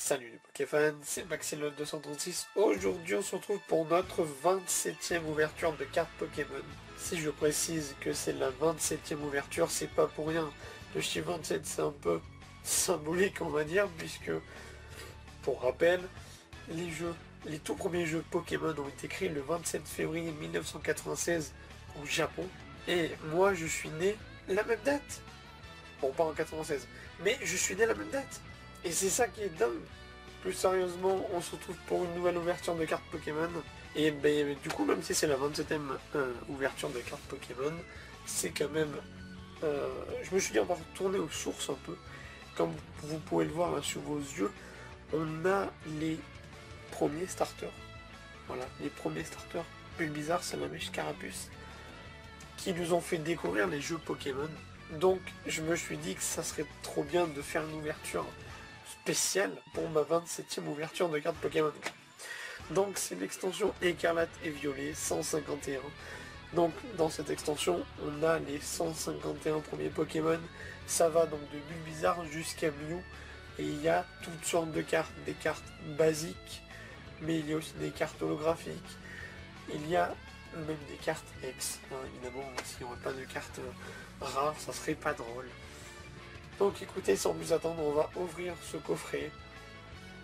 Salut les Pokéfans, c'est Maxilon236. Aujourd'hui on se retrouve pour notre 27e ouverture de cartes Pokémon. Si je précise que c'est la 27e ouverture, c'est pas pour rien. Le chiffre 27 c'est un peu symbolique on va dire, puisque, pour rappel, les tout premiers jeux Pokémon ont été créés le 27 février 1996 au Japon. Et moi je suis né la même date. Bon, pas en 96, mais je suis né la même date. Et c'est ça qui est dingue. Plus sérieusement, on se retrouve pour une nouvelle ouverture de cartes Pokémon. Et ben, du coup, même si c'est la 27e ouverture de cartes Pokémon, c'est quand même... je me suis dit, on va retourner aux sources un peu. Comme vous pouvez le voir là, sur vos yeux, on a les premiers starters. Voilà, les premiers starters. Bulbizarre, Salamèche, Carapuce, qui nous ont fait découvrir les jeux Pokémon. Donc, je me suis dit que ça serait trop bien de faire une ouverture spéciale pour ma 27e ouverture de cartes Pokémon. Donc, c'est l'extension Écarlate et Violet 151. Donc, dans cette extension, on a les 151 premiers Pokémon. Ça va donc de Bulbizarre jusqu'à Mew. Et il y a toutes sortes de cartes, des cartes basiques, mais il y a aussi des cartes holographiques. Il y a même des cartes X, évidemment, s'il n'y aurait pas de cartes rares, ça serait pas drôle. Donc écoutez, sans plus attendre, on va ouvrir ce coffret.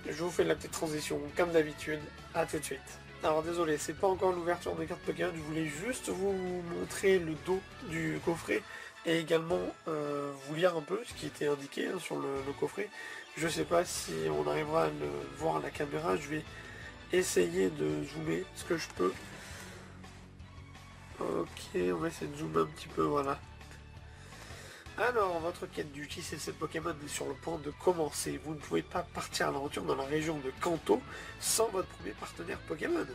Je vous fais la petite transition, comme d'habitude, à tout de suite. Alors désolé, c'est pas encore l'ouverture des cartes Pokémon, je voulais juste vous montrer le dos du coffret, et également vous lire un peu ce qui était indiqué sur le coffret. Je sais pas si on arrivera à le voir à la caméra, je vais essayer de zoomer ce que je peux. Ok, on va essayer de zoomer un petit peu, voilà. Alors, votre quête du JCC Pokémon est sur le point de commencer. Vous ne pouvez pas partir à l'aventure dans la région de Kanto sans votre premier partenaire Pokémon.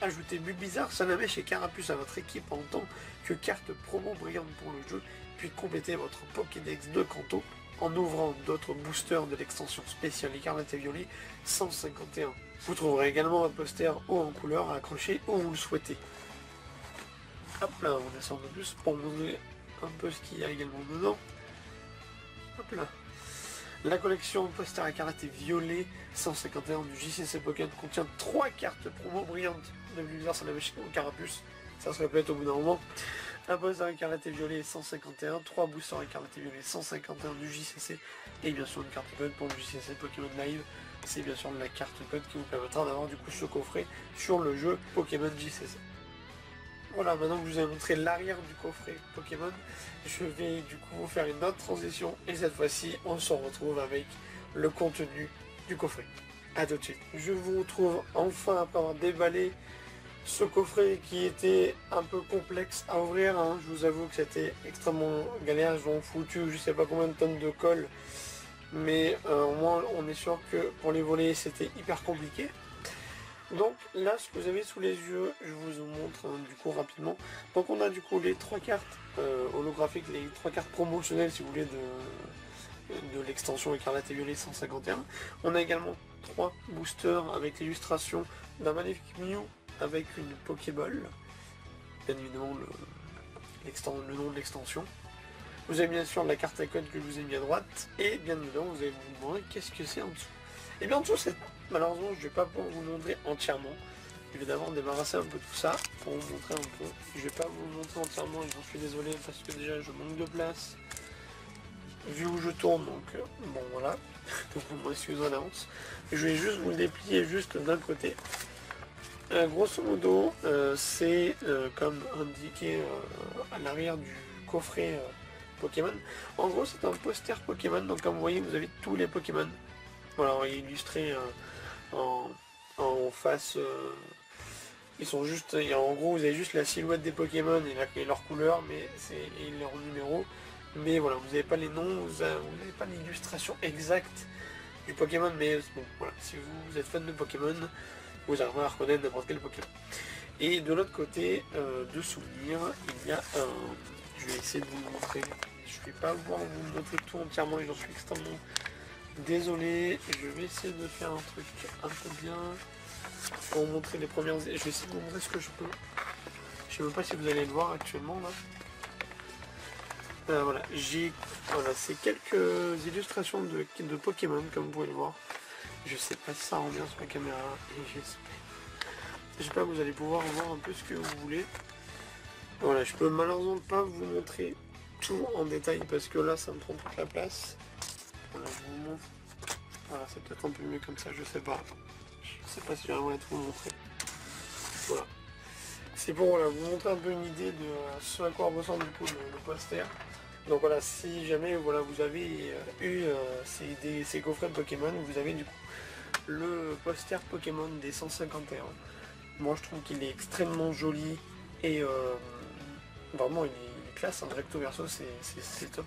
Ajoutez Bulbizarre, Salamèche et Carapuce à votre équipe en tant que carte promo brillante pour le jeu, puis complétez votre Pokédex de Kanto en ouvrant d'autres boosters de l'extension spéciale Écarlate et Violet 151. Vous trouverez également un poster haut en couleur à accrocher où vous le souhaitez. Hop là, on descend de plus pour montrer un peu ce qu'il y a également dedans. Hop là. La collection poster Écarlate et Violet 151 du JCC Pokémon contient 3 cartes promo brillantes de Bulbizarre, Salamèche ou Carapuce. Ça se répète au bout d'un moment. Un poster Écarlate et Violet 151, 3 boosters Écarlate et Violet 151 du JCC et bien sûr une carte code pour le JCC Pokémon Live. C'est bien sûr la carte code qui vous permettra d'avoir du coup ce coffret sur le jeu Pokémon JCC. Voilà, maintenant que je vous ai montré l'arrière du coffret Pokémon, je vais du coup vous faire une autre transition et cette fois-ci on se retrouve avec le contenu du coffret. A tout de suite. Je vous retrouve enfin après avoir déballé ce coffret qui était un peu complexe à ouvrir, hein. Je vous avoue que c'était extrêmement galère, ils ont foutu je sais pas combien de tonnes de colle, mais au moins on est sûr que pour les voler c'était hyper compliqué. Donc là, ce que vous avez sous les yeux, je vous montre du coup rapidement. Donc on a du coup les 3 cartes holographiques, les 3 cartes promotionnelles si vous voulez de l'extension Écarlate et Violet 151. On a également 3 boosters avec l'illustration d'un magnifique Mew avec une Pokéball. Bien évidemment le nom de l'extension. Vous avez bien sûr la carte à code que je vous ai mis à droite. Et bien évidemment, vous allez vous demander qu'est-ce que c'est en dessous. Et bien en dessous, malheureusement, je ne vais pas pouvoir vous le montrer entièrement. Je vais d'abord débarrasser un peu tout ça pour vous montrer un peu. Je ne vais pas vous le montrer entièrement, j'en suis désolé parce que déjà je manque de place. Vu où je tourne, donc bon voilà. Donc vous m'excusez d'avance. Je vais juste vous le déplier juste d'un côté. Grosso modo, c'est comme indiqué à l'arrière du coffret Pokémon. En gros, c'est un poster Pokémon, donc comme vous voyez, vous avez tous les Pokémon. Voilà, illustrés en face. Ils sont juste. En gros, vous avez juste la silhouette des Pokémon et leur couleur, mais et leur numéro. Mais voilà, vous n'avez pas les noms, vous n'avez pas l'illustration exacte du Pokémon. Mais bon, voilà, si vous êtes fan de Pokémon, vous arriverez à reconnaître n'importe quel Pokémon. Et de l'autre côté, de souvenirs, il y a un. Je vais essayer de vous le montrer. Je ne vais pas pouvoir vous montrer tout entièrement et j'en suis extrêmement désolé. Je vais essayer de faire un truc un peu bien pour vous montrer les premières. Je vais essayer de vous montrer ce que je peux. Je sais même pas si vous allez le voir actuellement là. Voilà, c'est quelques illustrations de Pokémon comme vous pouvez le voir. Je sais pas si ça rend bien sur la caméra, et j'espère que vous allez pouvoir voir un peu ce que vous voulez. Voilà, je peux malheureusement pas vous montrer tout en détail parce que là ça me prend toute la place. Voilà, je vous montre. Voilà, c'est peut-être un peu mieux comme ça, je sais pas. Je sais pas si j'arriverai à tout vous montrer. Voilà. C'est pour voilà, vous montrer un peu une idée de ce à quoi ressemble du coup le poster. Donc voilà, si jamais voilà, vous avez eu ces coffrets de Pokémon, vous avez du coup le poster Pokémon des 151. Moi je trouve qu'il est extrêmement joli et vraiment il est classe, un recto verso c'est top.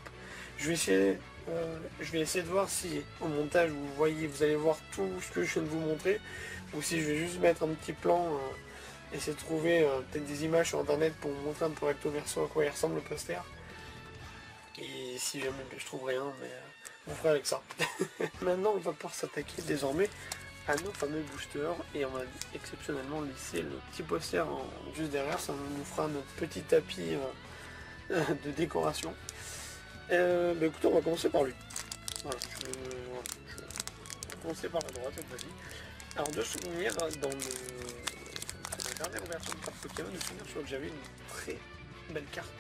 Je vais essayer de voir si au montage vous allez voir tout ce que je viens de vous montrer, ou si je vais juste mettre un petit plan, essayer de trouver peut-être des images sur internet pour vous montrer un peu recto verso à quoi il ressemble le poster. Et si jamais je trouve rien, mais on fera avec ça. Maintenant on va pouvoir s'attaquer désormais à nos fameux boosters et on va exceptionnellement laisser le petit poster juste derrière, ça nous fera notre petit tapis de décoration. Écoutez, on va commencer par lui. Voilà, je vais commencer par la droite cette fois-ci. Alors de souvenir, dans la dernière version de carte Pokémon, je me souviens que j'avais une très belle carte.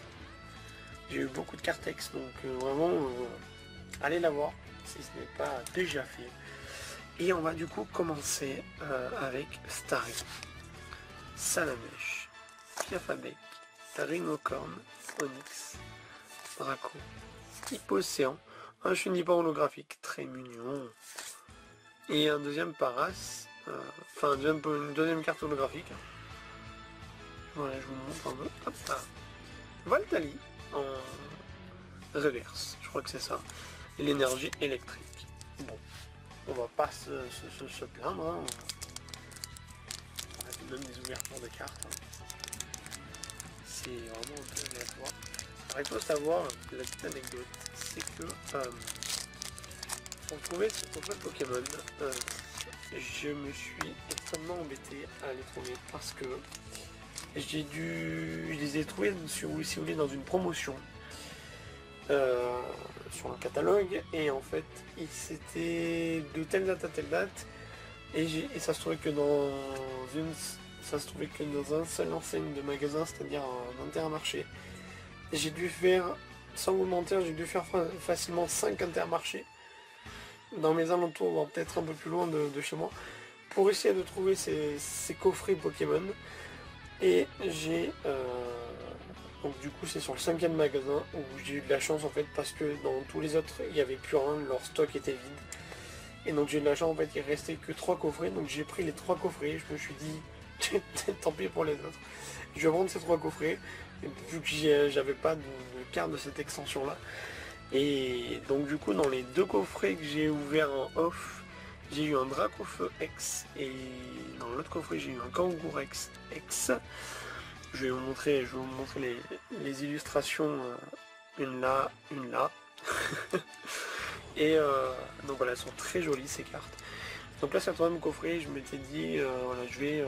J'ai eu beaucoup de cartes ex, donc vraiment, allez la voir si ce n'est pas déjà fait. Et on va du coup commencer avec Starry, Salamèche, Piafabec, Rhinocorn, Onyx, Draco, Hypocéan, un Chunipan holographique très mignon, et un deuxième Paras, une deuxième carte holographique. Voilà, je vous montre un peu. Hop là. Voltali en reverse, je crois que c'est ça, et l'énergie électrique. Bon, on va pas se plaindre, hein. On a tout de même des ouvertures de cartes. Hein. C'est vraiment un peu aléatoire. Alors il faut savoir, la petite anecdote, c'est que pour trouver ce coffret de Pokémon, je me suis extrêmement embêté à les trouver parce que je les ai trouvés si vous voulez dans une promotion sur le catalogue, et en fait c'était de telle date à telle date, et ça se trouvait que dans un seul enseigne de magasin, c'est-à-dire un Intermarché. J'ai dû faire, sans vous mentir, j'ai dû faire facilement 5 Intermarchés dans mes alentours, voire peut-être un peu plus loin de chez moi, pour essayer de trouver ces coffrets Pokémon. Et donc du coup c'est sur le 5e magasin où j'ai eu de la chance en fait, parce que dans tous les autres il n'y avait plus rien, leur stock était vide. Et donc j'ai eu de la chance en fait, il restait que 3 coffrets, donc j'ai pris les 3 coffrets, je me suis dit tant pis pour les autres, je vais vendre ces 3 coffrets, vu que j'avais pas de carte de cette extension là. Et donc du coup dans les 2 coffrets que j'ai ouverts en off, j'ai eu un Dracofeu X, et dans l'autre coffret j'ai eu un Kangourex X. Je vais vous montrer les illustrations, une là, une là. Et donc voilà, elles sont très jolies ces cartes. Donc là c'est le 3e coffret, je m'étais dit, voilà, je vais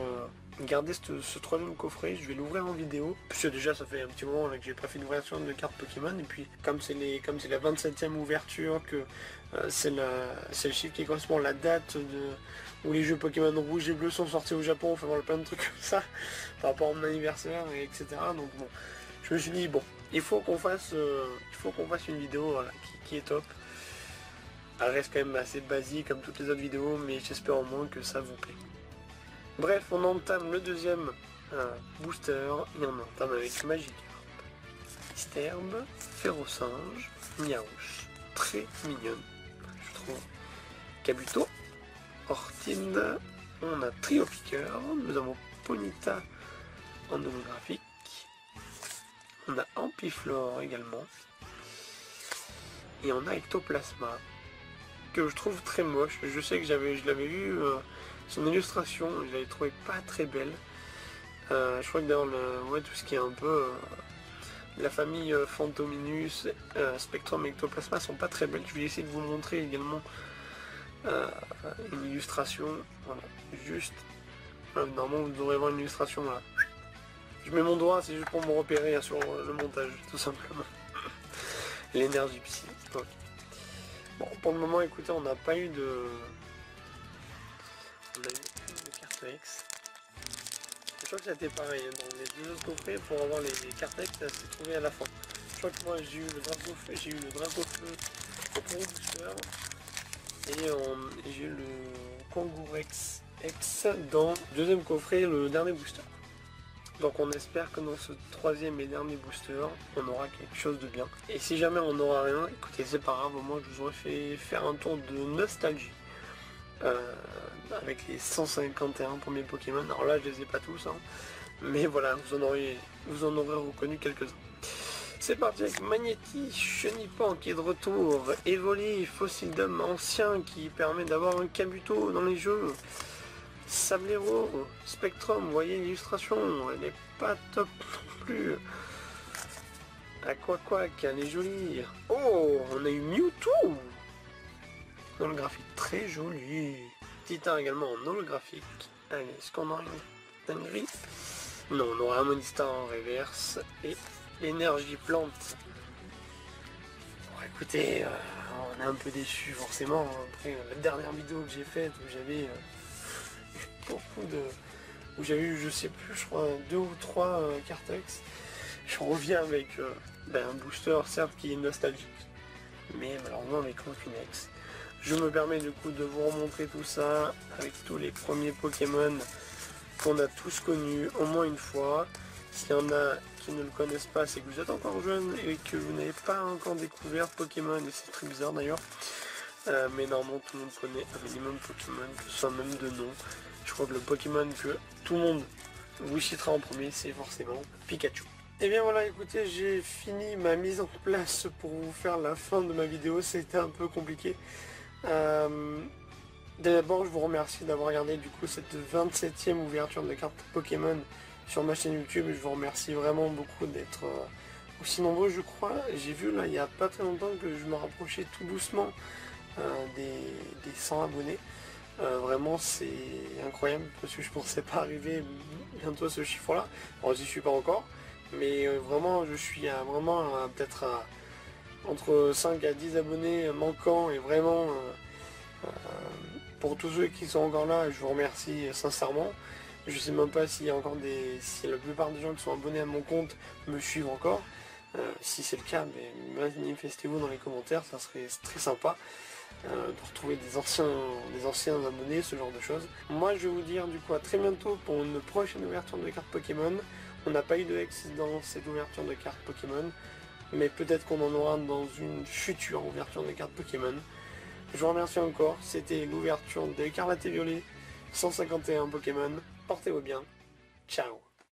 garder ce 3e coffret, je vais l'ouvrir en vidéo. Parce que déjà ça fait un petit moment là, que j'ai pas fait d'ouverture de cartes Pokémon, et puis comme c'est la 27e ouverture, que c'est le chiffre qui correspond à la date où les jeux Pokémon rouge et bleu sont sortis au Japon, enfin voilà, plein de trucs comme ça, par rapport à mon anniversaire, etc. Donc bon, je me suis dit, bon, il faut qu'on fasse une vidéo, voilà, qui est top. Elle reste quand même assez basique comme toutes les autres vidéos, mais j'espère au moins que ça vous plaît. Bref, on entame le 2e booster, et on entame avec Magikarp, Sterbe, Ferrosinge, Miaouche, très mignonne, je trouve, Kabuto, Ortine, on a Triopiqueur, nous avons Ponyta en holographique, on a Ampiflore également, et on a Ectoplasma, que je trouve très moche. Je sais que je l'avais vu, son illustration, je l'avais trouvé pas très belle. Je crois que d'ailleurs tout ce qui est un peu la famille Phantominus, Spectrum et Ectoplasma sont pas très belles. Je vais essayer de vous montrer également une illustration. Voilà, juste. Normalement vous devrez voir une illustration là. Je mets mon doigt, c'est juste pour me repérer hein, sur le montage, tout simplement. L'énergie psy. Okay. Bon, pour le moment, écoutez, on n'a pas eu on a eu une carte X. Je crois que c'était pareil, hein, dans les deux autres coffrets, pour avoir les cartes X, ça s'est trouvé à la fin. Je crois que moi j'ai eu le drapeau feu, j'ai eu le drapeau feu au Pro Booster, et j'ai eu le Kangourou X dans le deuxième coffret, le dernier booster. Donc on espère que dans ce troisième et dernier booster, on aura quelque chose de bien. Et si jamais on n'aura rien, écoutez, c'est pas grave, au moins je vous aurais fait faire un tour de nostalgie. Avec les 151 premiers Pokémon. Alors là, je les ai pas tous, hein, mais voilà, vous en aurez reconnu quelques-uns. C'est parti avec Magnéti, Chenipan qui est de retour, Evoli, Fossilidum ancien qui permet d'avoir un Kabuto dans les jeux, Sablero, Spectrum, vous voyez l'illustration, elle n'est pas top non plus. Aquaquack, elle est jolie. Oh, on a eu Mewtwo dans le graphique, très joli. Titan également en holographique. Allez, est-ce qu'on aura une dinguerie? Non, on aura un Monistar en reverse et l'énergie plante. Bon, écoutez, on est un peu déçu forcément. Après la dernière vidéo que j'ai faite où j'avais beaucoup de... où j'avais eu, je sais plus, je crois 2 ou 3 cartes X. Je reviens avec un booster certes qui est nostalgique, mais malheureusement avec aucune X. Je me permets du coup de vous remontrer tout ça avec tous les premiers Pokémon qu'on a tous connus au moins une fois. S'il y en a qui ne le connaissent pas, c'est que vous êtes encore jeune et que vous n'avez pas encore découvert Pokémon, et c'est très bizarre d'ailleurs. Mais normalement tout le monde connaît un minimum Pokémon, que ce soit même de nom. Je crois que le Pokémon que tout le monde vous citera en premier, c'est forcément Pikachu. Et bien voilà, écoutez, j'ai fini ma mise en place pour vous faire la fin de ma vidéo. C'était un peu compliqué. D'abord, je vous remercie d'avoir regardé du coup cette 27e ouverture de cartes Pokémon sur ma chaîne YouTube. Je vous remercie vraiment beaucoup d'être aussi nombreux, je crois. J'ai vu là il n'y a pas très longtemps que je me rapprochais tout doucement des 100 abonnés. Vraiment c'est incroyable parce que je pensais pas arriver bientôt à ce chiffre là. Alors j'y suis pas encore, mais vraiment je suis peut-être entre 5 à 10 abonnés manquants, et vraiment pour tous ceux qui sont encore là, je vous remercie sincèrement. Je sais même pas s'il y a encore si la plupart des gens qui sont abonnés à mon compte me suivent encore. Si c'est le cas, manifestez-vous dans les commentaires, ça serait très sympa de retrouver des anciens abonnés, ce genre de choses. Moi je vais vous dire du coup à très bientôt pour une prochaine ouverture de cartes Pokémon. On n'a pas eu de X dans cette ouverture de cartes Pokémon, mais peut-être qu'on en aura dans une future ouverture de cartes Pokémon. Je vous remercie encore, c'était l'ouverture de Écarlate et Violet, 151 Pokémon. Portez-vous bien, ciao.